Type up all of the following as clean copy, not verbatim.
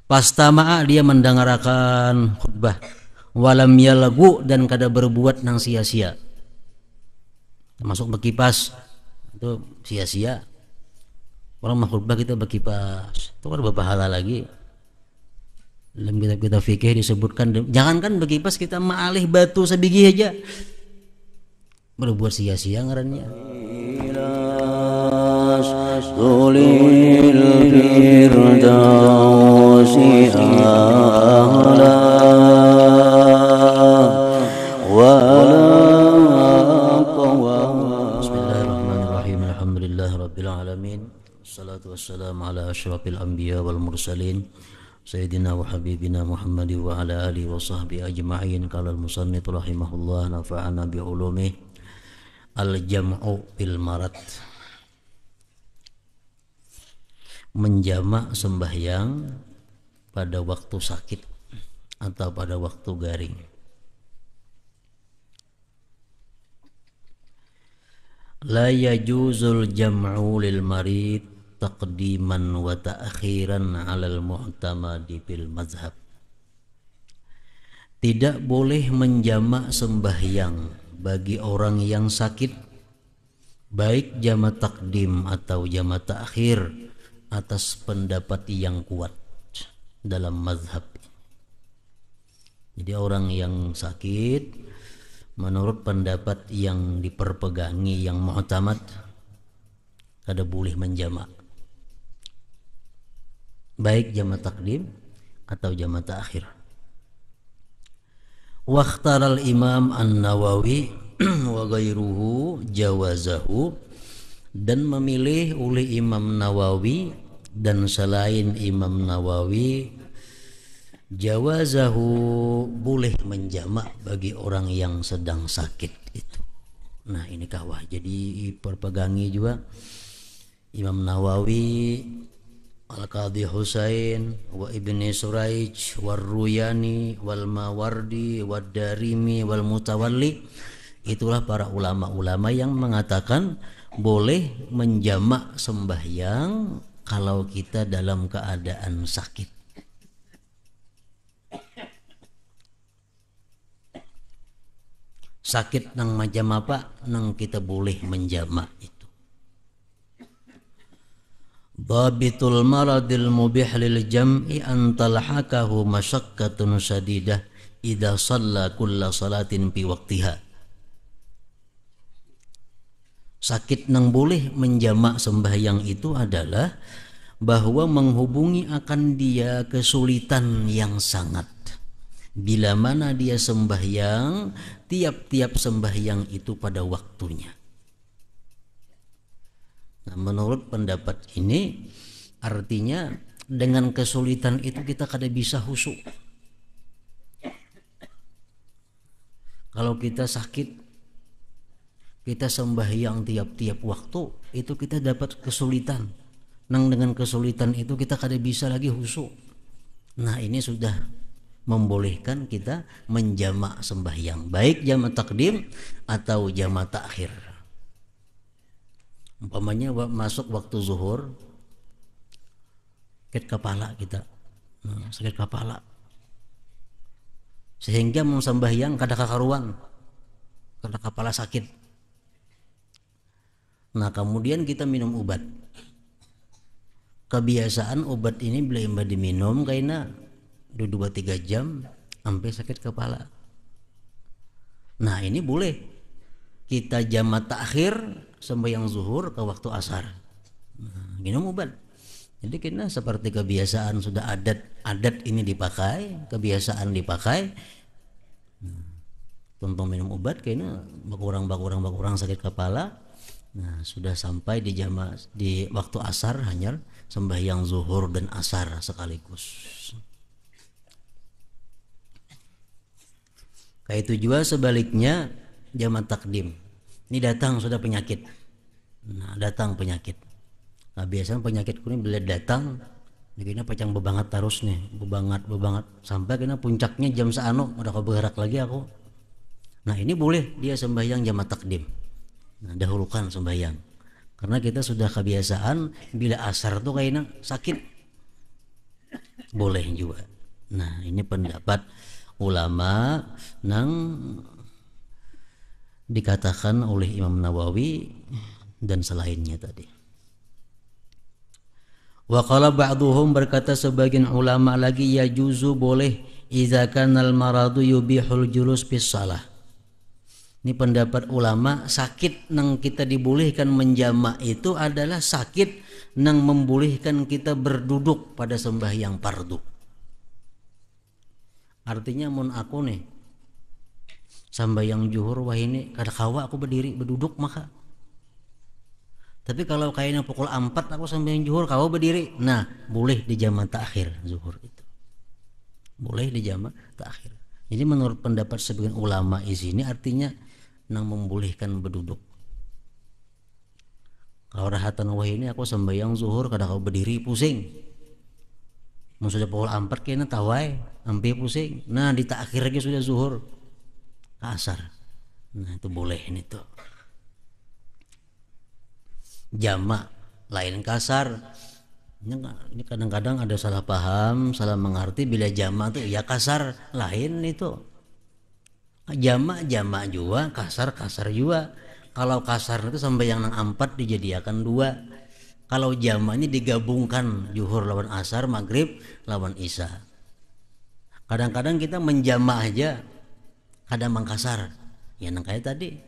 Pastama'a dia mendengarkan khutbah. Walam yalgu dan kada berbuat nang sia-sia. Termasuk berkipas itu sia-sia. Orang mah khutbah kita berkipas. Itu kan berpahala lagi. Dalam kitab-kitab fikih disebutkan jangankan berkipas kita ma'alih batu sebiji aja berbuat sia-sia ngarannya. Bismillahirrahmanirrahim. Alhamdulillahirabbil alamin. Wassalatu wassalamu ala asyrafil anbiya wal mursalin Sayyidina wa habibina Muhammad wa ala alihi wa sahbihi ajma'in. Qala al-musannif rahimahullah nafa'ana bi ulumih. Al-jam'u bil marad, menjamak sembahyang pada waktu sakit atau pada waktu garing. La yajuzul jam'u lil marid taqdiman wa ta'khiran 'alal mu'tamadi bil mazhab. Tidak boleh menjamak sembahyang bagi orang yang sakit, baik jamak takdim atau jamak takhir, atas pendapat yang kuat dalam mazhab. Jadi orang yang sakit menurut pendapat yang diperpegangi yang mu'tamad kada boleh menjamak, baik jamak takdim atau jamak takhir. Waqtaral Imam An-Nawawi wa ghairuhu jawazahu, dan memilih oleh Imam Nawawi dan selain Imam Nawawi jawazahu, boleh menjamak bagi orang yang sedang sakit itu. Nah ini kawah jadi perpegangi juga Imam Nawawi, Al-Qadhi Husain wa Ibni Suraij wal Ruyani wal Mawardi wal Darimi wal Mutawalli. Itulah para ulama-ulama yang mengatakan boleh menjamak sembahyang kalau kita dalam keadaan sakit. Sakit nang macam apa nang kita boleh menjamak itu. Dhabitul maradil mubih lil jam'i an talhaqahu masyaqqatun shadidah idza shalla kulla salatin fi waqtiha. Sakit nang boleh menjamak sembahyang itu adalah bahwa menghubungi akan dia kesulitan yang sangat bila mana dia sembahyang tiap-tiap sembahyang itu pada waktunya. Nah, menurut pendapat ini artinya dengan kesulitan itu kita kada bisa khusyuk. Kalau kita sakit, kita sembahyang tiap-tiap waktu, itu kita dapat kesulitan. Nang dengan kesulitan itu kita kada bisa lagi khusyuk. Nah ini sudah membolehkan kita menjamak sembahyang, baik jamak takdim atau jamak takhir. Umpamanya masuk waktu zuhur, sakit kepala kita, sakit kepala, sehingga mau sembahyang kada kakaruan karena kepala sakit. Nah kemudian kita minum obat. Kebiasaan obat ini bila diminum karena 2-3 jam sampai sakit kepala. Nah ini boleh kita jamak takhir sembahyang zuhur ke waktu asar, minum obat. Jadi kita seperti kebiasaan sudah adat ini dipakai, kebiasaan dipakai. Contoh minum obat kayaknya berkurang sakit kepala. Nah sudah sampai di jamak di waktu asar hanya sembahyang zuhur dan asar sekaligus. Kayak itu juga sebaliknya jamak takdim. Ini datang sudah penyakit. Nah, datang penyakit. Nah, biasanya penyakit ini bila datang, begini pacang bebangat terus nih, bebangat sampai kena puncaknya jam seano udah kau bergerak lagi aku. Nah, ini boleh dia sembahyang jamak takdim. Nah, dahulukan sembahyang. Karena kita sudah kebiasaan bila asar tuh kayaknya sakit. boleh juga. Nah ini pendapat ulama nang dikatakan oleh Imam Nawawi dan selainnya tadi. Wa qala ba'duhum, berkata sebagian ulama lagi, yajuzu boleh idza kana al maradu yubihul julus bis shalah. Ini pendapat ulama, sakit nang kita dibolehkan menjamak itu adalah sakit nang membolehkan kita berduduk pada sembahyang fardu. Artinya mun aku nih sembahyang zuhur wah ini kada kawa aku berdiri berduduk maka. Tapi kalau kayaknya pukul 4 aku sembahyang zuhur kawa berdiri. Nah, boleh di jamak takhir zuhur itu. Boleh di jamak takhir. Jadi menurut pendapat sebagian ulama di sini artinya nang membolehkan berduduk. Kalau rahatan wah ini aku sembahyang zuhur kada kau berdiri pusing. Mun sudah pukul 4 kayaknya tawai, ampe pusing. Nah, di takhir lagi sudah zuhur. Asar. Nah, itu boleh ini tuh. Jamak lain kasar. Ini kadang-kadang ada salah paham, salah mengerti bila jamak tuh ya kasar, lain itu. Jamak juga, kasar juga. Kalau kasar itu sampai yang nang 4 dijadikan 2. Kalau jamak ini digabungkan zuhur lawan asar, maghrib lawan isya. Kadang-kadang kita menjamak aja kadang mangkasar. Ya nang kayak tadi.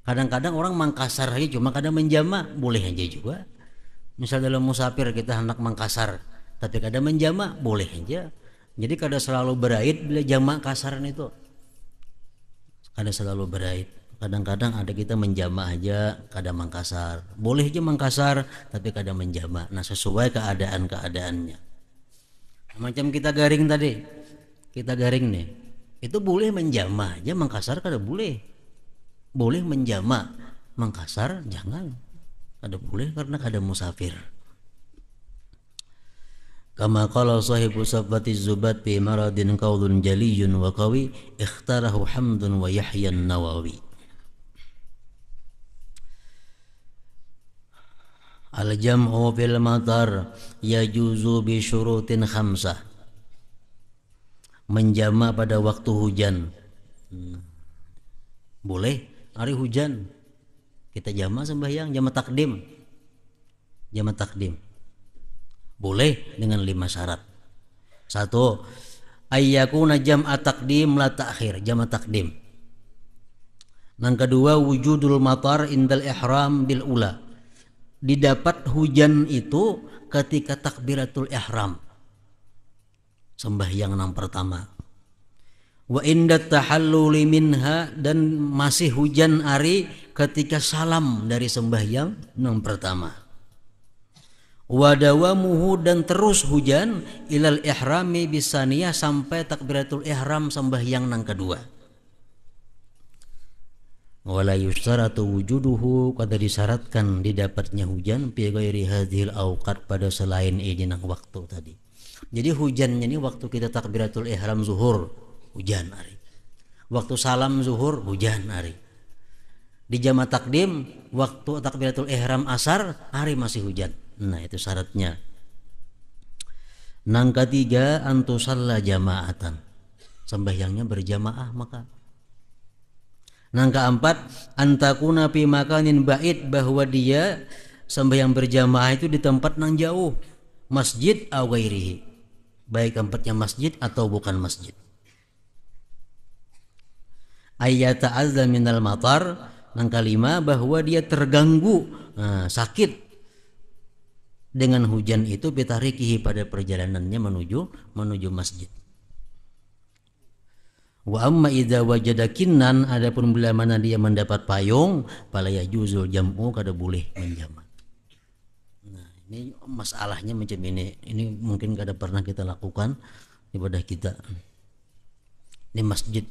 Kadang-kadang orang mangkasar aja cuma kadang menjamak, boleh aja juga. Misal dalam musafir kita hendak mangkasar, tapi kadang menjamak, boleh aja. Jadi kadang selalu berait bila jamak kasaran itu. Kadang selalu berait. Kadang-kadang ada kita menjamak aja, kadang mangkasar. Boleh aja mangkasar, tapi kadang menjamak. Nah sesuai keadaannya. Macam kita garing tadi, kita garing nih, itu boleh menjamak aja, mangkasar kadang boleh. Boleh menjamak, mangkasar jangan. Kada boleh karena kada musafir. Kama qala sahibu sabati zubat bi maradin qaulun jaliyun wa qawi ikhtarahu Hamdun wa Yahya an-Nawawi. Al-jam'u fil matar yajuzu bi syurutin khamsah. Menjamak pada waktu hujan. Boleh hari hujan kita jamak sembahyang, jamak takdim. Boleh dengan 5 syarat. 1. Ayyakuna jam'a takdim la ta'khir, jamak takdim. Yang kedua, wujudul matar indal ihram bil ula. Didapat hujan itu ketika takbiratul ihram, sembahyang yang pertama. Wa indat tahalluli minha, dan masih hujan ari ketika salam dari sembahyang yang pertama. Wa dawamuhu, dan terus hujan ilal ihrami bisaniyah, sampai takbiratul ihram sembahyang yang kedua. Wala yustaratu wujuduhu, kada disyaratkan didapatnya hujan fi ghairi hadhil awqat, pada selain izin waktu tadi. Jadi hujannya ini waktu kita takbiratul ihram zuhur, hujan hari. Waktu salam zuhur, hujan hari. Di jamak takdim waktu takbiratul ihram asar, hari masih hujan. Nah itu syaratnya. Nang ketiga, antusalla jamaatan, sembahyangnya berjamaah maka. Nang keempat, antakuna fi makanin ba'id, bahwa dia sembahyang berjamaah itu di tempat nang jauh, masjid aw ghairihi, baik tempatnya masjid atau bukan masjid. Ayyata azza minal matar, yang kelima bahwa dia terganggu, sakit dengan hujan itu, bitarikihi, pada perjalanannya menuju masjid. Wa amma idza wajada kinnan, adapun bila mana dia mendapat payung, fala yajuzul jam'u, kada boleh menjamak. Nah, ini masalahnya macam ini. Ini mungkin kada pernah kita lakukan ibadah kita. Ini masjid,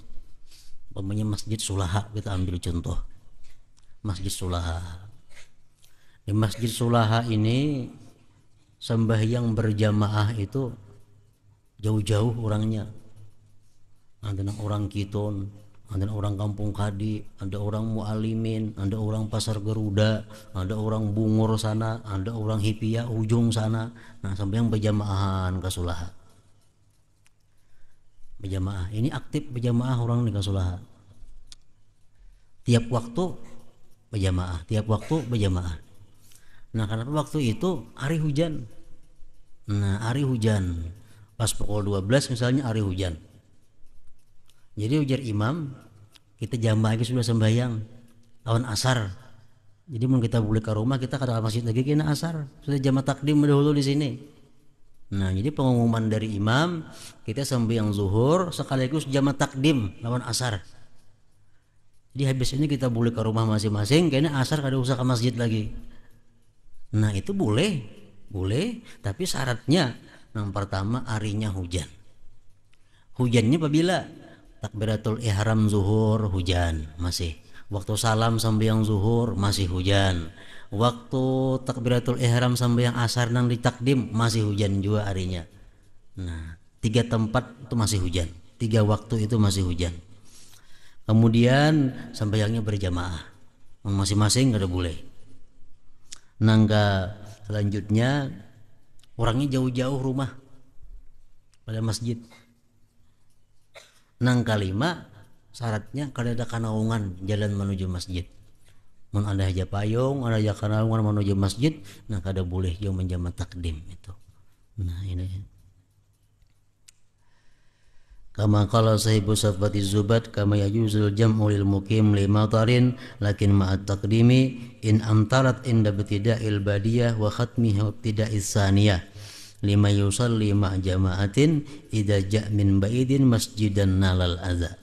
umpamanya masjid Sulaha, kita ambil contoh. Masjid Sulaha. Di Masjid Sulaha ini sembahyang berjamaah itu jauh-jauh orangnya. Ada orang Kiton, ada orang kampung Kadi, ada orang Mualimin, ada orang Pasar Garuda, ada orang Bungur sana, ada orang Hipia ujung sana. Nah, sampai yang berjamaahan ke Sulaha. Berjamaah. Ini aktif berjamaah orang di Kasulaha. Tiap waktu berjamaah, tiap waktu berjamaah. Nah, karena waktu itu hari hujan. Nah, hari hujan. Pas pukul 12 misalnya hari hujan. Jadi ujar imam, kita jamaah sudah sembahyang lawan asar. Jadi mau kita boleh ke rumah, kita ke masjid lagi kena asar. Sudah jamaah takdim dahulu di sini. Nah, jadi pengumuman dari imam, kita sembahyang zuhur sekaligus jamaah takdim lawan asar. Jadi habis ini kita boleh ke rumah masing-masing, karena asar kada usah ke masjid lagi. Nah, itu boleh, tapi syaratnya yang pertama harinya hujan. Hujannya apabila takbiratul ihram zuhur hujan masih, waktu salam sembahyang zuhur masih hujan, waktu takbiratul ihram sembahyang asar nang ditakdim masih hujan juga harinya. Nah, 3 tempat itu masih hujan, 3 waktu itu masih hujan. Kemudian sembahyangnya berjamaah masing-masing kada boleh. Nangga selanjutnya orangnya jauh-jauh rumah pada masjid. Nang kelima syaratnya kada ada kanaungan jalan menuju masjid. Mun ada aja payung, ada aja kanaungan menuju masjid, nah kada boleh jauh menjama takdim itu. Nah, ini kama qala sahibu safati zubat kama yajuzul jam'u lil muqim lima tarin lakin ma'at taqdimi in amtarat inda ibtida'il badiyah wa khatmihi ibtida'is saniyah lima yusalli ma' jama'atin idza ja' min ba'idin masjidan nalal adza.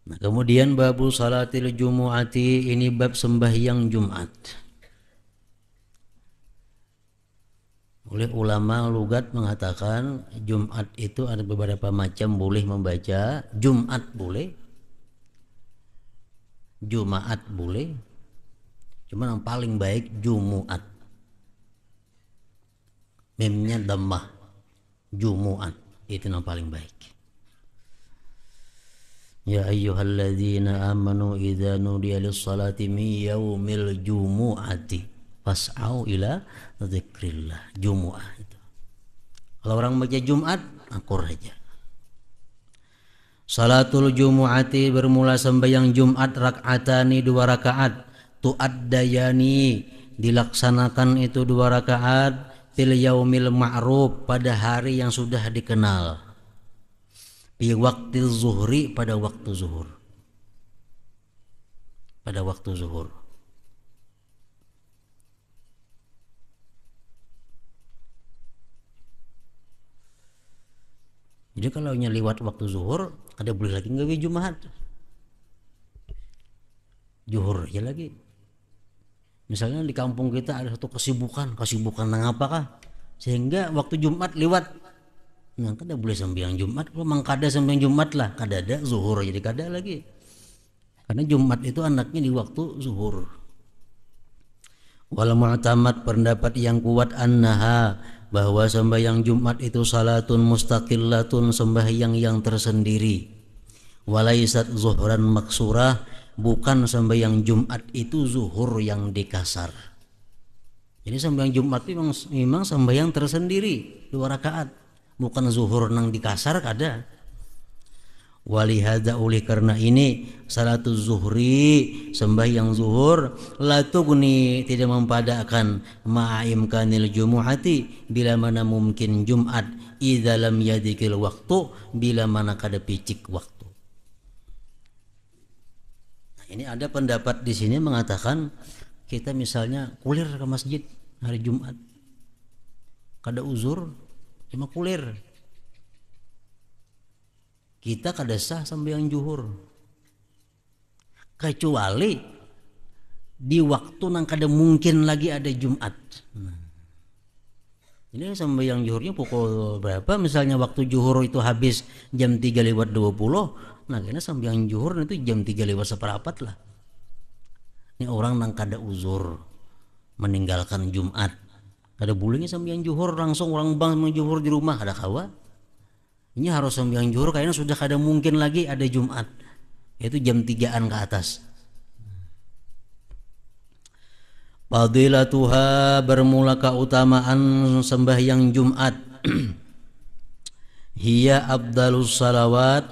Nah, kemudian babu salatil jumu'ati, ini bab sembahyang Jumat. Oleh ulama lugat mengatakan Jumat itu ada beberapa macam, boleh membaca Jumat boleh, Jumaat boleh, cuma yang paling baik Jumuat, memnya dhammah, Jumuat itu yang paling baik. Ya ayyuhalladzina amanu idza nudiya lis-salati min yaumil jumu'ati fas'au ila dzikrillah. Jumu'ah itu. Kalau orang baca Jumat, akur aja. Salatul jumu'ati, bermula sembahyang Jumat, rak'atani, 2 rakaat, tu'addayani, dilaksanakan itu 2 rakaat, fil yaumil ma'ruf, pada hari yang sudah dikenal. Fi waktu zuhri, pada waktu zuhur. Pada waktu zuhur. Jadi kalau lewat waktu zuhur, ada boleh lagi nggak Jumat? Zuhur aja lagi. Misalnya di kampung kita ada satu kesibukan nang apakah? Sehingga waktu Jumat lewat. Nah, kada boleh sembahyang Jumat, kalau mang kada sembahyang Jumat lah, kada ada zuhur jadi kada lagi. Karena Jumat itu anaknya di waktu zuhur. Wal mu'tamad, pendapat yang kuat annaha, bahwa sembahyang Jumat itu salatun mustaqillatun, sembahyang yang tersendiri. Walaisat zuhran maksurah, bukan sembahyang Jumat itu zuhur yang dikasar. Jadi sembahyang Jumat itu memang sembahyang tersendiri 2 rakaat. Bukan zuhur nang dikasar kada. Walihada, oleh karena ini salatu zuhri, sembahyang zuhur, la tughni, tidak mempadakan, ma'imkanil jumu'ati, bila mana mungkin Jumat, idza lam yadikil waktu, bila mana kada picik waktu. Nah, ini ada pendapat di sini mengatakan kita misalnya kulir ke masjid hari Jumat, kada uzur, cuma kulir, kita kada sah sembahyang zuhur, kecuali di waktu nang kada mungkin lagi ada Jumat. Nah, Ini sembahyang zuhurnya pukul berapa? Misalnya waktu zuhur itu habis jam 3:20, nah kena sembahyang zuhur itu jam 3:15 lah. Ini orang nang kada uzur meninggalkan Jumat. Kada bolehnya sembahyang zuhur langsung orang bang zuhur di rumah, ada kawa. Ini harus sembahyang zuhur kayaknya sudah kada mungkin lagi ada Jumat. Itu jam 3-an ke atas. Fadilatuha, bermula keutamaan sembahyang Jumat. Hiya abdalus salawat,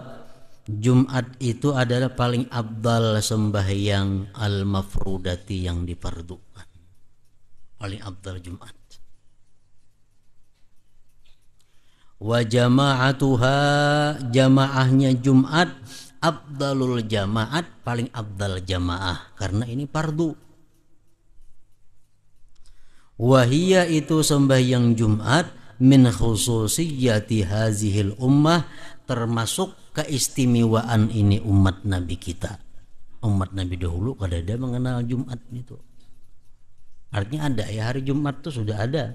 Jumat itu adalah paling abdal sembahyang al-mafrudati yang difardukan. Paling abdal Jumat. Wa jama'atuha, jamaahnya Jumat abdalul jamaat, paling abdal jamaah karena ini fardu. Wahia, itu sembahyang Jumat, min khususiyati hazihil ummah, termasuk keistimewaan ini umat Nabi kita. Umat Nabi dahulu kada ada mengenal Jumat itu. Artinya ada ya, hari Jumat itu sudah ada.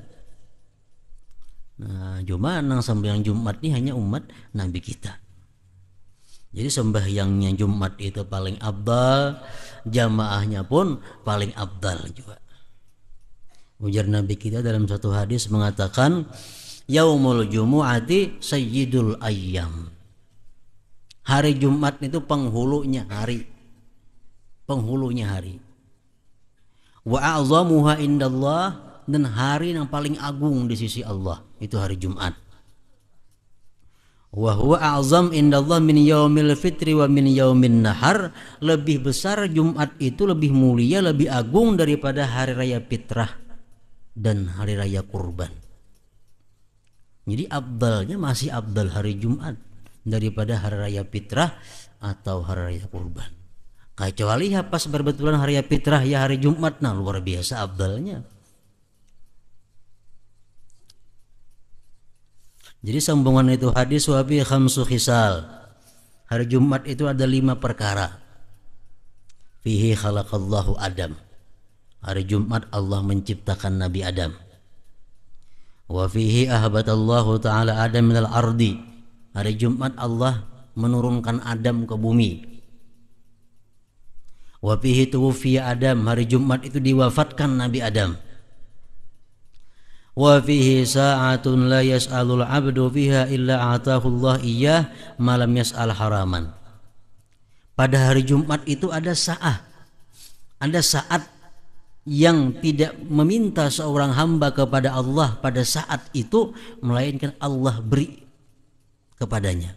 Nah, cuma nang sembahyang Jumat ini hanya umat Nabi kita. Jadi sembahyangnya Jumat itu paling abdal, jamaahnya pun paling abdal juga. Ujar Nabi kita dalam satu hadis mengatakan, Yaumul Jumu'ati sayyidul ayyam. Hari Jumat itu penghulunya hari. Penghulunya hari. Wa a'zamuha indallah, dan hari yang paling agung di sisi Allah itu hari Jumat. Wa huwa a'zam indallah min yaumil fitri wa min yaumin nahar, lebih besar Jumat itu, lebih mulia, lebih agung daripada hari raya fitrah dan hari raya kurban. Jadi abdalnya masih abdal hari Jumat daripada hari raya fitrah atau hari raya kurban. Kecuali ya pas berbetulan hari raya fitrah ya hari Jumat, nah luar biasa abdalnya. Jadi sambungan itu hadis wabi khamsu khisal. Hari Jumat itu ada 5 perkara. Fihi khalaqallahu Adam. Hari Jumat Allah menciptakan Nabi Adam. Wa fihi ahbatallahu ta'ala Adam minal ardi. Hari Jumat Allah menurunkan Adam ke bumi. Wa fihi tuwfiya Adam. Hari Jumat itu diwafatkan Nabi Adam. Wa fihi sa'atun la yas'alul 'abdu fiha illa atahu Allah iyyah ma lam yas'al haraman. Pada hari Jumat itu ada saat. Ada saat yang tidak meminta seorang hamba kepada Allah pada saat itu, melainkan Allah beri kepadanya.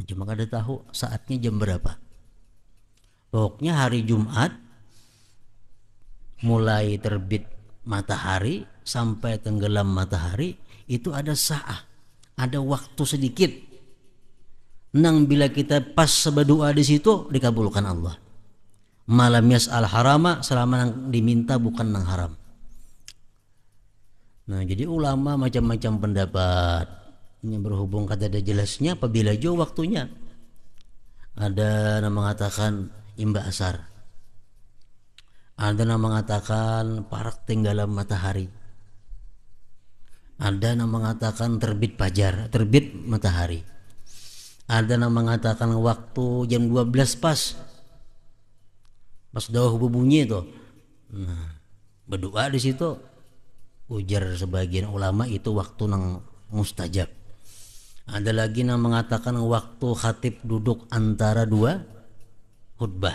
Cuma kada tahu saatnya jam berapa. Pokoknya hari Jumat mulai terbit matahari sampai tenggelam matahari itu ada saat, ada waktu sedikit. Nang bila kita pas berdoa di situ dikabulkan Allah. Malam yas'al harama, selama nang diminta bukan nang haram. Nah, jadi ulama macam-macam pendapat. Ini berhubung kata ada jelasnya apabila jauh waktunya. Ada yang mengatakan imba asar. Ada yang mengatakan parak tenggelam matahari. Ada yang mengatakan terbit fajar, terbit matahari. Ada yang mengatakan waktu jam 12 pas dawah berbunyi itu. Nah, berdoa di situ. Ujar sebagian ulama itu waktu nang mustajab. Ada lagi yang mengatakan waktu khatib duduk antara 2 khutbah.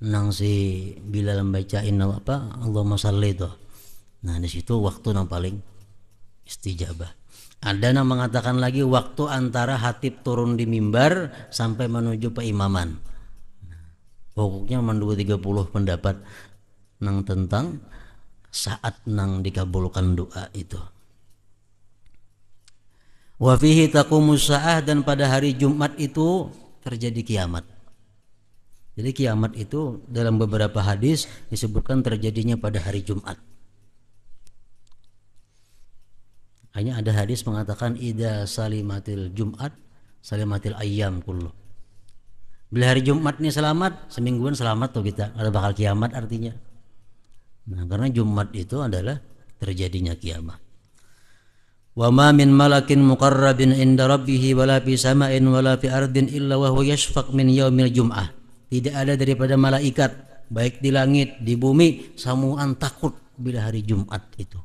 Nang si Bilal membacain apa Allahumma shalli itu. Nah, di situ waktu yang paling istijabah. Ada yang mengatakan lagi waktu antara khatib turun di mimbar sampai menuju peimaman. Pokoknya mandu 30 pendapat nang tentang saat nang dikabulkan doa itu. Wa fihi taqumus saah, dan pada hari Jumat itu terjadi kiamat. Jadi kiamat itu dalam beberapa hadis disebutkan terjadinya pada hari Jumat. Hanya ada hadis mengatakan idza salimatil Jumat salimatil ayyam kullu. Bila hari Jumat ini selamat, semingguan selamat tuh kita, ada bakal kiamat artinya. Nah, karena Jumat itu adalah terjadinya kiamat. Wa ma min malakin muqarrabin inda rabbih wala fi sama'in wala fi ardin illa wa huwa yashfaq min yaumil jum'ah. Tidak ada daripada malaikat baik di langit di bumi samuan takut bila hari Jumat itu.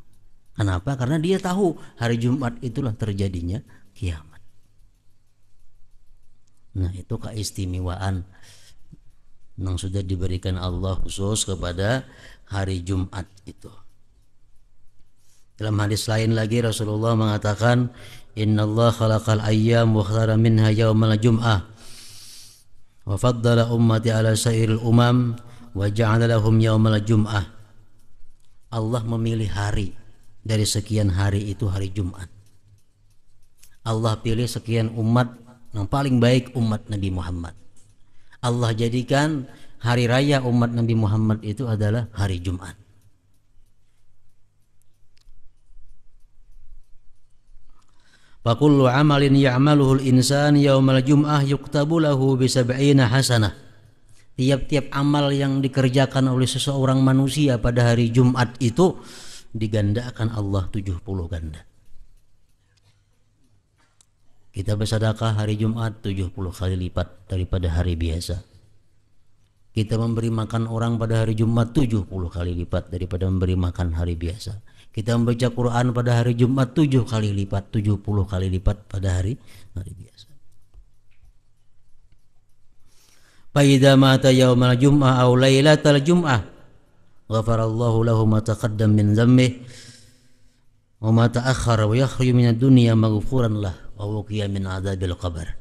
Kenapa? Karena dia tahu hari Jumat itulah terjadinya kiamat. Nah, itu keistimewaan yang sudah diberikan Allah khusus kepada hari Jumat itu. Dalam hadis lain lagi Rasulullah mengatakan, "Innallaha khalaqal ayyam wa khara minha yaumal jum'ah wa faddala ummati ala sairil umam wa ja'ala lahum yaumal jum'ah." Allah memilih hari dari sekian hari itu hari Jumat. Allah pilih sekian umat yang paling baik umat Nabi Muhammad. Allah jadikan hari raya umat Nabi Muhammad itu adalah hari Jumat. Fa kullu amalin ya'maluhu al-insan yaumal jum'ah yuktabu lahu bi 70 hasanah. Tiap-tiap amal yang dikerjakan oleh seseorang manusia pada hari Jumat itu digandakan Allah 70 ganda. Kita bersedekah hari Jumat 70 kali lipat daripada hari biasa. Kita memberi makan orang pada hari Jumat 70 kali lipat daripada memberi makan hari biasa. Kita membaca Quran pada hari Jumat 7 kali lipat, 70 kali lipat pada hari biasa. Fa idza mata yaumal jum'ah aw lailatal jum'ah ghafarallahu lahu ma taqaddam min dhanbihi wa ma ta'akhkhara wa yakhruju minad dunya maghfuran lah wa wuqiya min adzabil qabr.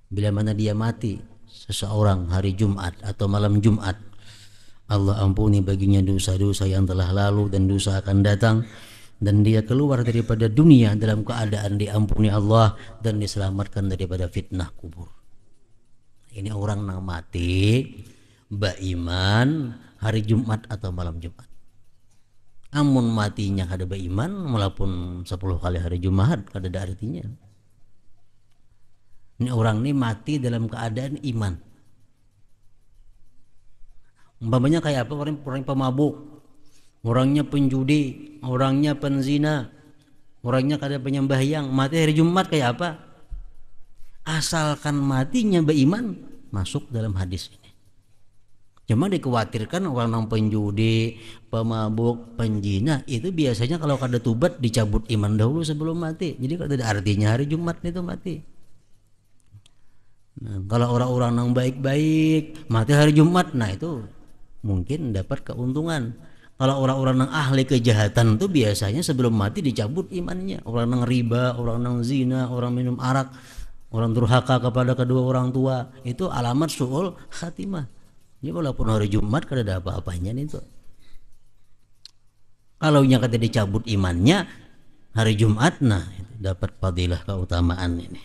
Bila mana dia mati seseorang hari Jumat atau malam Jumat, Allah ampuni baginya dosa-dosa yang telah lalu dan dosa akan datang, dan dia keluar daripada dunia dalam keadaan diampuni Allah dan diselamatkan daripada fitnah kubur. Ini orang yang mati beriman hari Jumat atau malam Jumat. Amun matinya kada beriman walaupun 10 kali hari Jumat kada ada artinya. Ini orang ini mati dalam keadaan iman. Umpamanya kayak apa? Orang pemabuk, orangnya penjudi, orangnya penzina, orangnya kada penyembahyang, mati hari Jumat kayak apa? Asalkan matinya beriman, masuk dalam hadis ini. Cuma dikhawatirkan orang yang penjudi, pemabuk, penjina itu biasanya kalau kada tubat dicabut iman dahulu sebelum mati. Jadi kada ada artinya hari Jumat itu mati. Nah, kalau orang-orang yang baik-baik mati hari Jumat, nah itu mungkin dapat keuntungan. Kalau orang-orang yang ahli kejahatan itu biasanya sebelum mati dicabut imannya. Orang yang riba, orang yang zina, orang minum arak, orang durhaka kepada kedua orang tua, itu alamat su'ul khatimah. Jadi walaupun hari Jumat kada ada apa-apanya itu. Kalau nya kada dicabut imannya hari Jumat, nah itu dapat fadilah keutamaan ini.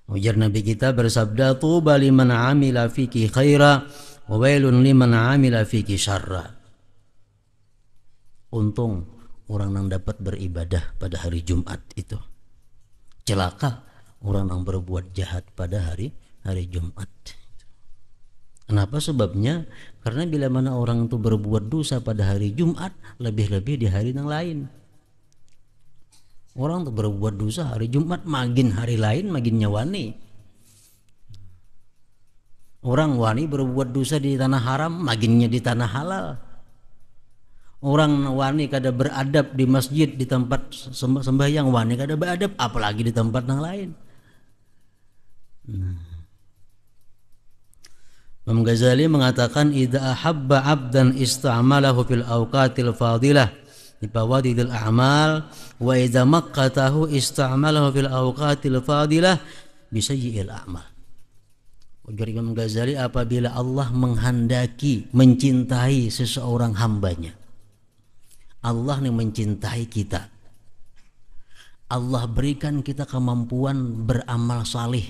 Ujar Nabi kita bersabda, tuba liman amila fiki khaira wa wailun liman amila fiki syarra. Untung orang yang dapat beribadah pada hari Jumat itu. Celaka orang yang berbuat jahat pada hari Jumat. Kenapa sebabnya? Karena bila mana orang itu berbuat dosa pada hari Jumat, lebih-lebih di hari yang lain. Orang tuh berbuat dosa hari Jumat, magin hari lain magin nyawani. Orang wani berbuat dosa di tanah haram, maginnya di tanah halal. Orang wani kada beradab di masjid, di tempat sembahyang, wani kada beradab, apalagi di tempat yang lain. Imam Ghazali mengatakan, idza ahabba 'abdan ista'malahu fil awqatil fadilah bi fawadil a'mal wa idza maqqatahu ista'malahu fil awqatil fadilah bi sayyi'il a'mal. Ujar Imam Ghazali, apabila Allah menghendaki mencintai seseorang hambanya, Allah nih mencintai kita, Allah berikan kita kemampuan beramal salih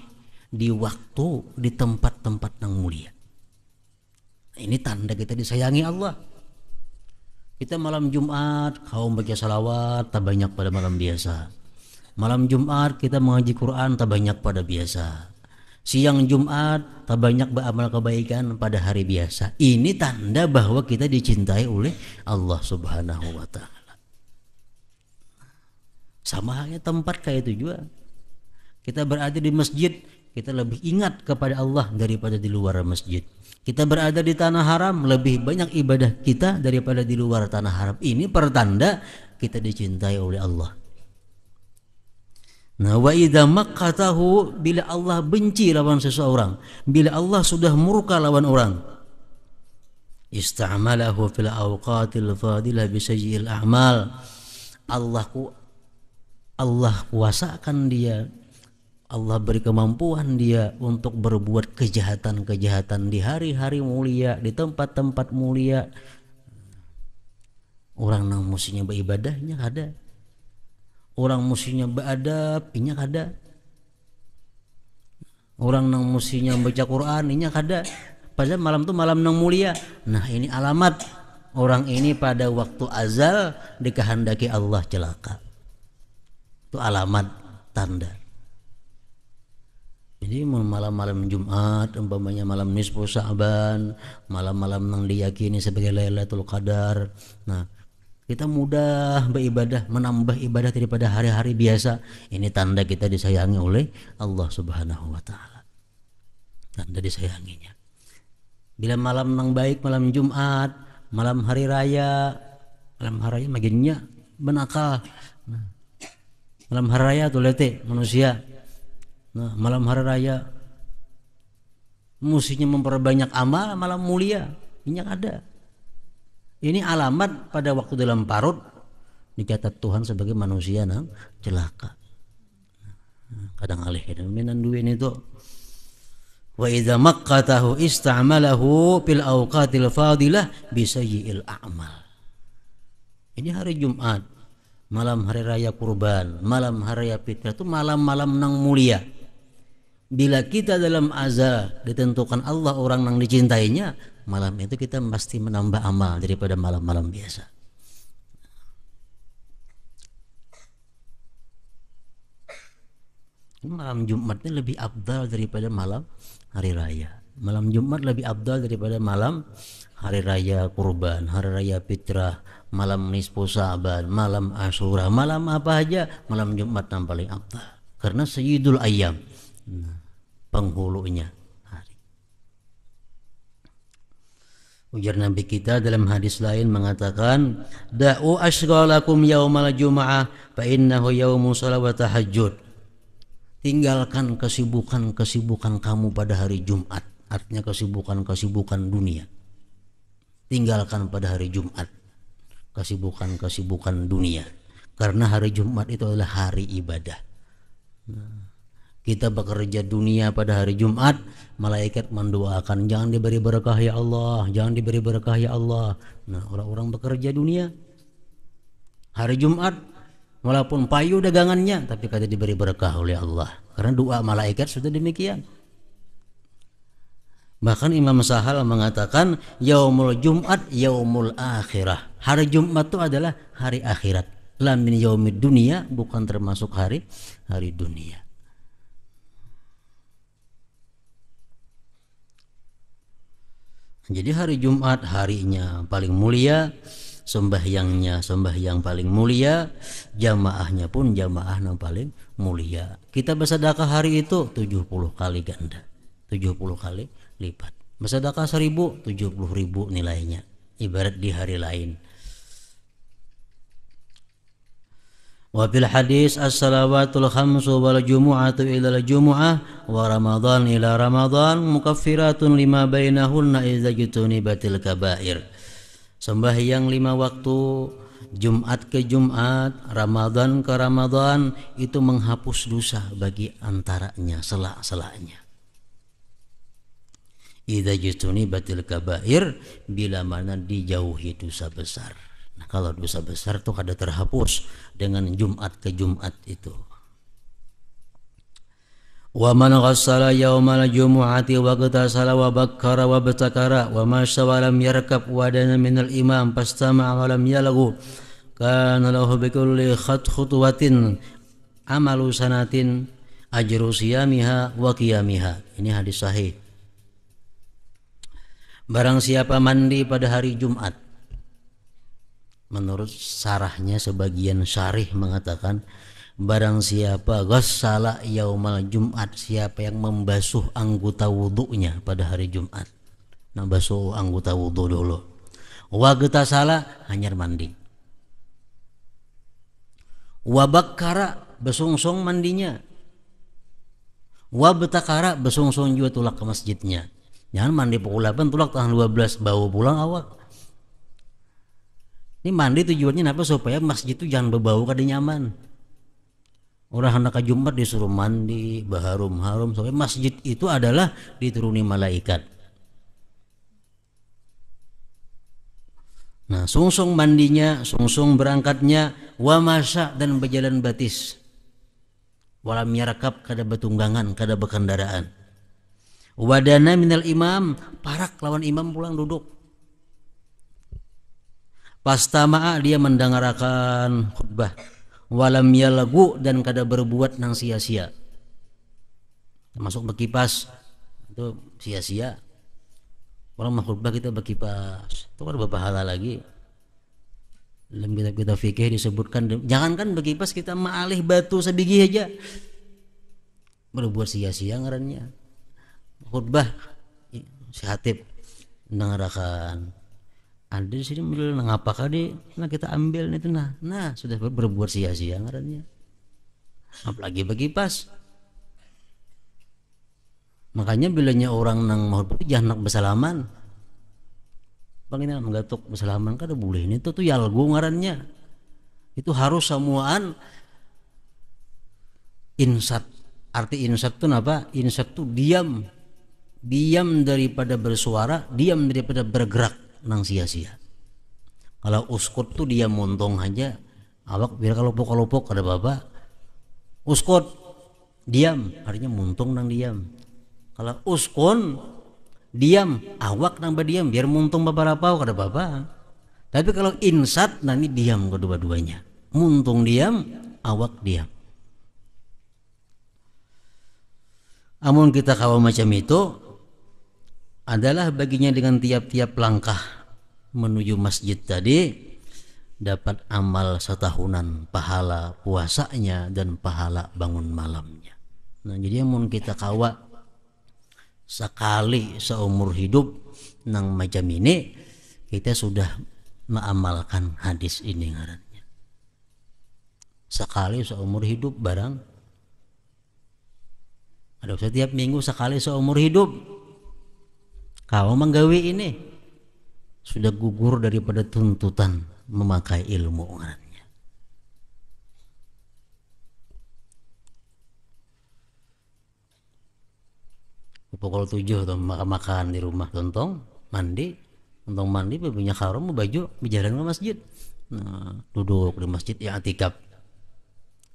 di waktu, di tempat-tempat yang mulia. Ini tanda kita disayangi Allah. Kita malam Jumat kaum baca salawat tak banyak pada malam biasa. Malam Jumat kita mengaji Quran tak banyak pada biasa. Siang Jumat tak banyak beramal kebaikan pada hari biasa. Ini tanda bahwa kita dicintai oleh Allah Subhanahu wa taala. Sama halnya tempat kayak itu juga. Kita berada di masjid, kita lebih ingat kepada Allah daripada di luar masjid. Kita berada di tanah haram, lebih banyak ibadah kita daripada di luar tanah haram. Ini pertanda kita dicintai oleh Allah. Nah, wa idza maqatahu, bila Allah benci lawan seseorang, bila Allah sudah murka lawan orang, ista'malahu fil awqatil fadilah bi sayyi'il a'mal. Allah kuasakan dia, Allah beri kemampuan dia untuk berbuat kejahatan-kejahatan di hari-hari mulia, di tempat-tempat mulia. Orang nang musinya beribadahnya ada, orang musinya beradab inya ada, orang nang musinya baca Quran inya ada. Padahal malam itu malam nang mulia. Nah, ini alamat orang ini pada waktu azal dikehendaki Allah celaka. Itu alamat tanda. Jadi malam-malam Jumat, umpamanya malam nisfu Sya'ban, malam-malam yang diyakini sebagai Lailatul Qadar. Nah, kita mudah beribadah, menambah ibadah daripada hari-hari biasa. Ini tanda kita disayangi oleh Allah Subhanahu wa taala. Tanda disayanginya. Bila malam yang baik, malam Jumat, malam hari raya maginnya benakal. Nah, malam hari raya tuh lete manusia. Nah, malam hari raya mustinya memperbanyak amal, malam mulia ini ada. Ini alamat pada waktu dalam parut dicatat Tuhan sebagai manusia nang celaka. Kadang alih minan duit itu. Wa idza maqqatahu ista'malahu fil awqatil fadilah bi sayyi'il a'mal. Ini hari Jumat, malam hari raya kurban, malam hari raya fitrah, itu malam-malam nang mulia. Bila kita dalam azal ditentukan Allah orang yang dicintainya, malam itu kita pasti menambah amal daripada malam-malam biasa. Malam Jumat ini lebih afdal daripada malam hari raya. Malam Jumat lebih afdal daripada malam hari raya kurban, hari raya fitrah, malam nisfu Sya'ban, malam Asyura, malam apa aja, malam Jumat yang paling afdal. Karena sayyidul ayyam, penghulunya hari. Ujar Nabi kita dalam hadis lain mengatakan, da'u ashghalakum yaumal jum'ah fa innahu yaumu shalah wa tahajjud. Tinggalkan kesibukan-kesibukan kamu pada hari Jumat. Artinya kesibukan-kesibukan dunia. Tinggalkan pada hari Jumat kesibukan-kesibukan dunia. Karena hari Jumat itu adalah hari ibadah. Kita bekerja dunia pada hari Jumat, malaikat mendoakan, jangan diberi berkah ya Allah, jangan diberi berkah ya Allah. Nah, orang-orang bekerja dunia hari Jumat, walaupun payu dagangannya, tapi kata diberi berkah oleh Allah. Karena doa malaikat sudah demikian. Bahkan Imam Sahal mengatakan, yaumul Jumat yaumul akhirah. Hari Jumat itu adalah hari akhirat. La min yaumid dunia, bukan termasuk hari dunia. Jadi hari Jumat harinya paling mulia, sembahyangnya sembahyang paling mulia, jamaahnya pun jamaah yang paling mulia. Kita bersedekah hari itu 70 kali ganda, 70 kali lipat. Bersedekah 1000, 70.000 nilainya, ibarat di hari lain. Wa fil hadis as-salawatul khamsu wal jumu'atu ila al-jumu'ah wa ramadhan ila ramadhan mukaffiratun lima bainahunna idza jutunibatil kaba'ir. Sembahyang 5 waktu, Jumat ke Jumat, Ramadan ke Ramadan, itu menghapus dosa bagi antaranya, sela-selanya. Idza jutunibatil kaba'ir, bila mana dijauhi dosa besar. Nah, kalau dosa besar itu kada terhapus dengan Jumat ke Jumat itu. Wa man ghassala yaumal jumu'ati wa ghtasala wa bakkara wa batakara wa masya wa lam yarkab wa dana minal imam fastama'a wa lam yalghu kana lahu bikulli khutwatin amalu sanatin ajru siyamiha wa qiyamiha. Ini hadis sahih. Barang siapa mandi pada hari Jumat, menurut sarahnya sebagian syarih mengatakan barang siapa ghassala yaumal Jumat, siapa yang membasuh anggota wudunya pada hari Jumat. Nah, basuh anggota wudu dulu. Wa gtasala, hanyar mandi. Wa bakkara, besungsung mandinya. Wa betakara, besungsung juga tulak ke masjidnya. Jangan mandi pukul 8 tulak tanggal 12 bau pulang awak. Ini mandi tujuannya apa? Supaya masjid itu jangan berbau kada nyaman. Orang hendak ke Jumat disuruh mandi berharum-harum supaya masjid itu adalah dituruni malaikat. Nah, sungsung mandinya, sungsung berangkatnya, wa masya, dan berjalan batis. Walam yarakab, kada betunggangan, kada berkendaraan. Wadana minal imam, parak lawan imam pulang duduk. Pastama'a, dia mendengarkan khutbah. Walam yalagu, dan kada berbuat nang sia-sia. Masuk berkipas itu sia-sia. Orang mau khutbah kita berkipas, itu kan berpahala lagi. Dalam kitab-kitab fikih disebutkan, jangankan berkipas, kita maalih batu sebiji aja berbuat sia-sia ngarannya. Khutbah si Hatib mendengarkan, ada di sini model ngapakah di, nah kita ambil itu, nah sudah berbuat sia-sia ngarannya. Apalagi berkipas. Makanya bilanya orang nang mau jangan nak bersalaman. Bang ini menggatuk bersalaman kada boleh. Ini tuh yalgu ngarannya. Itu harus semuaan insat. Arti insat itu apa? Insat itu diam. Diam daripada bersuara, diam daripada bergerak nang sia-sia. Kalau uskut tuh dia montong aja. Awak biar kalau lopok kada apa-apa. Uskut diam, artinya muntung nang diam. Kalau uskun diam, awak nambah diam biar muntung beberapa kada apa-apa. Tapi kalau insat nanti diam kedua-duanya. Muntung diam, awak diam. Amun kita kawa macam itu adalah baginya dengan tiap-tiap langkah menuju masjid tadi dapat amal setahunan, pahala puasanya dan pahala bangun malamnya. Nah, jadi amun kita kawa sekali seumur hidup nang macam ini, kita sudah mengamalkan hadis ini ngarannya. Sekali seumur hidup barang, ada setiap minggu sekali seumur hidup. Kau menggawi ini sudah gugur daripada tuntutan memakai ilmu ngarannya. Pukul 7 tuh makan di rumah, tontong mandi punya kharum baju berjalan ke masjid. Nah, duduk di masjid ya atikaf.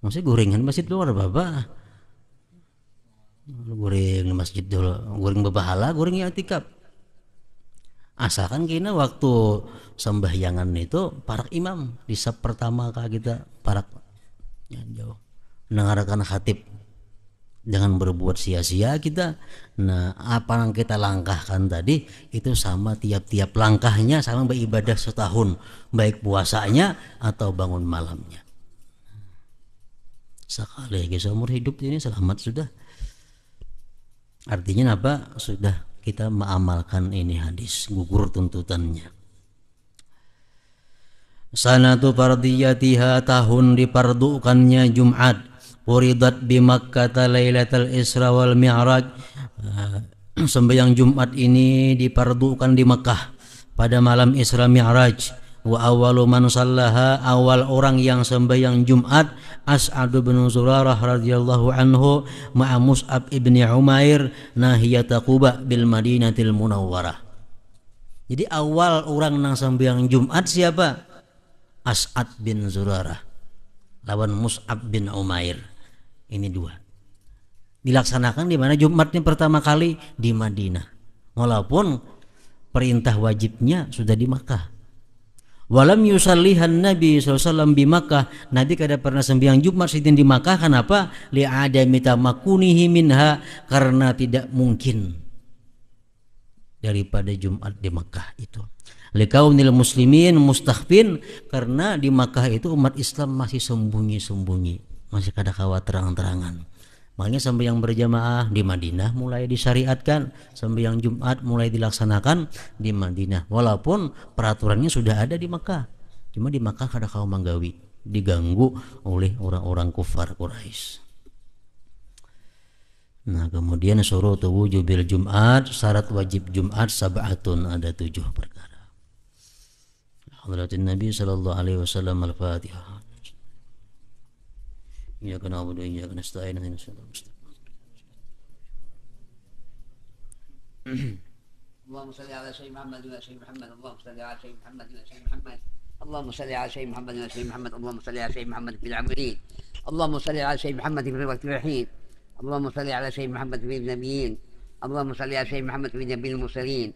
Maksudnya gorengan masjid luar apa? Goreng di masjid dulu, goreng berpahala, goreng ya atikaf. Asalkan kena waktu sembahyangan itu parak imam di sab pertama kita parak ya, jauh mendengarkan khatib. Jangan berbuat sia-sia kita. Nah, apa yang kita langkahkan tadi itu sama tiap-tiap langkahnya sama beribadah setahun, baik puasanya atau bangun malamnya. Sekali seumur hidup ini selamat sudah. Artinya apa? Sudah kita mengamalkan ini hadis, gugur tuntutannya. Sanatu fardiyatiha, tahun dipardukannya Jumat. Furidat bi Makkah Lailatul Isra wal Mi'raj. Sembahyang Jumat ini dipardukan di Makkah pada malam Isra Mi'raj. Wa awwalu man sallaha, awal orang yang sembahyang Jumat As'ad bin Zurarah radhiyallahu anhu ma'a Mus'ab ibni Umair nahiyata Quba bil Madinatil Munawwarah. Jadi awal orang nang sembahyang Jumat siapa? As'ad bin Zurarah lawan Mus'ab bin Umair. Ini dua dilaksanakan di mana Jumatnya pertama kali di Madinah, walaupun perintah wajibnya sudah di Makkah. Walam yusallihan Nabi SAW di Makkah. Nabi kada pernah sembahyang Jumat sitin di Makkah. Kenapa? Li'adami tamakunihi minha, karena tidak mungkin daripada Jumat di Makkah itu. Likaunil muslimin mustakhfin, karena di Makkah itu umat Islam masih sembunyi-sembunyi, masih kada kawat terang-terangan. Makanya sembahyang berjamaah di Madinah mulai disyariatkan, sembahyang Jumat mulai dilaksanakan di Madinah, walaupun peraturannya sudah ada di Makkah. Cuma di Makkah kada kau manggawi, diganggu oleh orang-orang kufar Quraisy. Nah, kemudian suruh wujubil Jumat, syarat wajib Jumat sab'atun, ada 7 perkara. Hadratin Nabi sallallahu alaihi wasallam. Al-Fatihah. Iyyaka na'budu wa iyyaka nasta'in ihdinas siratal mustaqim. اللهم صل على سيدنا محمد وعلى سيدنا محمد. اللهم صل على سيدنا محمد وعلى سيدنا محمد. اللهم صل على سيدنا محمد وعلى سيدنا محمد. اللهم صل على سيدنا محمد في العامرين. اللهم صل على سيدنا محمد في الوقت الرحيم. اللهم صل على سيدنا محمد في النبيين. اللهم صل على سيدنا محمد في نبي المرسلين.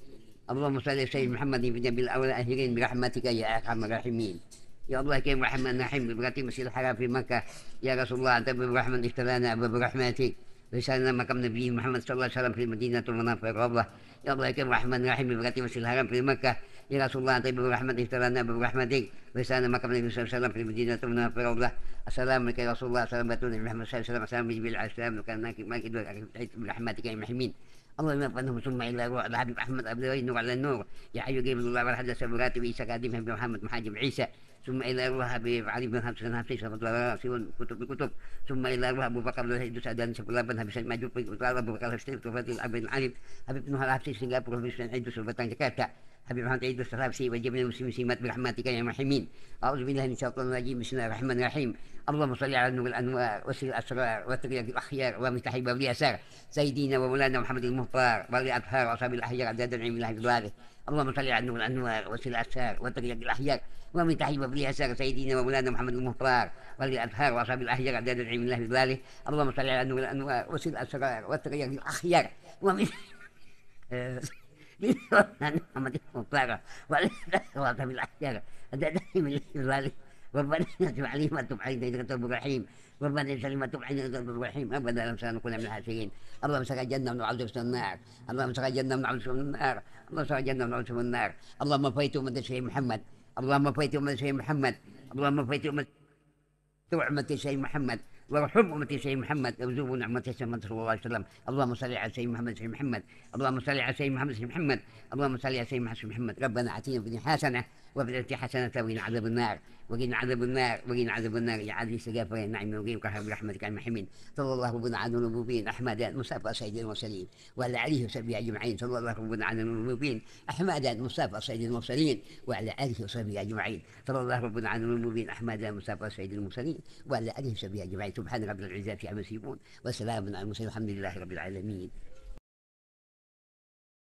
اللهم صل على سيدنا محمد في نبي الأولين برحمتك يا أرحم الراحمين. يا الله كريم رحمن رحيم ببركة المسجد الحرام في مكة. يا رسول الله أنت بالرحمن اشترانا وبرحمتك رسالنا مقام نبي محمد صلى الله عليه وسلم في المدينة المنورة. يا الله كريم رحمن رحيم ببركة المسجد الحرام في مكة. يا رسول الله أنت بالرحمن اشترانا وبرحمتك رسالنا مقام النبي صلى الله عليه وسلم في المدينة المنورة. السلام عليك يا رسول الله. السلام عليكم محمد صلى الله عليه وسلم. السلام عليكم على السلام وكان ما كدوا برحمتك يا محمين. اللهم ارحمهم ثم الى روح الحبيب احمد عبد النور على النور. يا حي قيم الله والحدث براتب عيسى قادم محمد محاجب عيسى. ثم الى روح حبيب علي بن حفص حفص كتب بكتب. ثم الى روح ابو بكر بن هيدوس ادان سبلا بن حبيب ماجوب وقال ابو بكر حفص وفاتي الاب بن علي حبيب بن حفص سنغافوره في هيدوس وبتان جاكرتا. حبيب محمد هيدوس حفص وجميع المسلمين سيمات برحمتك يا محمين. اعوذ بالله من الشيطان الرجيم. بسم الله الرحمن الرحيم. اللهم صل على نور الانوار وسر الاسرار وترياق الاخيار ومفتاح باب اليسار سيدنا ومولانا محمد المختار ولي الاطهار واصحاب الاحيار عدد نعيم الله بذلك. اللهم صل على نور الانوار وسر الاسرار وترياق الاخيار ومفتاح باب اليسار سيدنا ومولانا محمد المختار ولي الاطهار واصحاب الاحيار عدد نعيم الله بذلك. اللهم صل على نور الانوار وسر الاسرار وترياق الاخيار محمد المختار ولي الاطهار واصحاب الاحيار عدد نعيم الله بذلك. ربنا تب علينا وتب علينا انك انت الرحيم. ربنا سلم وتب علينا انك انت الرحيم. ابدا لا نكون من الحاسدين. اللهم سقى الجنه ونعوذ بك من النار. اللهم سقى الجنه ونعوذ بك من النار. اللهم سقى الجنه ونعوذ بك من النار. اللهم فيت امه سيدنا محمد. اللهم فيت امه سيدنا محمد. اللهم فيت امه أمة سيدنا محمد وارحم أمة سيدنا محمد وارزقوا نعمة سيدنا صلى الله عليه وسلم. اللهم صل على سيدنا محمد سيدنا محمد. اللهم صل على سيدنا محمد سيدنا محمد. اللهم صل على سيدنا محمد. ربنا آتنا في الدنيا حسنة وفي الآخرة حسنة وقنا عذاب النار. وقنا عذاب النار. وقنا عذاب النار. يا عزيز سقافة يا نعيم وقيم قهر برحمتك المحمين. صلى الله ربنا على المبين أحمد مصطفى سيد المرسلين وعلى آله وصحبه أجمعين. صلى الله ربنا على المبين أحمد مصطفى سيد المرسلين وعلى آله وصحبه أجمعين. صلى الله ربنا على المبين أحمد مصطفى سيد المرسلين وعلى آله وصحبه أجمعين. سبحان رب العزة عما يصفون وسلام على المرسلين والحمد لله رب العالمين.